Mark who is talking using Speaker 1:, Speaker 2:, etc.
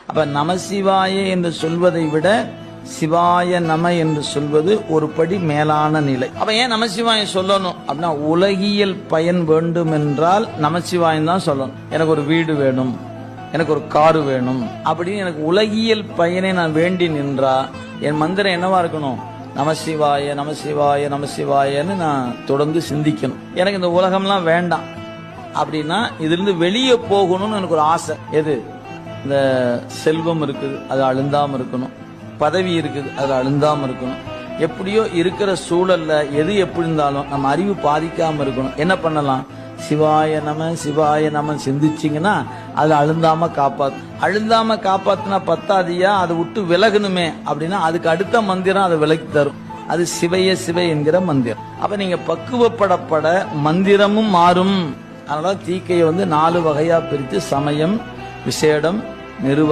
Speaker 1: அப்ப நமசிவாய என்று சொல்வதை விட சிவாய நம என்று சொல்வது ஒரு படி மேலான நிலை. அப்ப ஏன் நமசிவாய சொல்லணும் அப்படின்னா, உலகியல் பயன் வேண்டும் என்றால் நமசிவாயம் தான் சொல்லணும். எனக்கு ஒரு வீடு வேணும், எனக்கு ஒரு காரு வேணும் அப்படின்னு எனக்கு உலகியல் பயனை நான் வேண்டி நின்றா என் மந்திரம் என்னவா இருக்கணும்? நமசிவாய நமசிவாய நமசிவாயன்னு நான் தொடர்ந்து சிந்திக்கணும். எனக்கு இந்த உலகம்லாம் வேண்டாம் அப்படின்னா இதிலிருந்து வெளியே போகணும்னு எனக்கு ஒரு ஆசை. எது? இந்த செல்வம் இருக்குது, அது அழுந்தாம இருக்கணும். பதவி இருக்குது, அது அழுந்தாம இருக்கணும். எப்படியோ இருக்கிற சூழல்ல எது எப்படி இருந்தாலும் நம்ம அறிவு பாதிக்காம இருக்கணும். என்ன பண்ணலாம்? சிவாய நம சிவாய நம சிந்திச்சிங்கன்னா அது அழுந்தாம காப்பாத்து. அழுந்தாம காப்பாத்துனா பத்தாதியா, அதை விட்டு விலகணுமே அப்படின்னா அதுக்கு அடுத்த மந்திரம் அதை விலக்கி தரும். அது சிவைய சிவை என்கிற மந்திரம். அப்ப நீங்க பக்குவப்படப்பட மந்திரமும் மாறும். அதனால தீக்கையை 4 வகையா பிரித்து சமயம், விசேடம், நிறுவ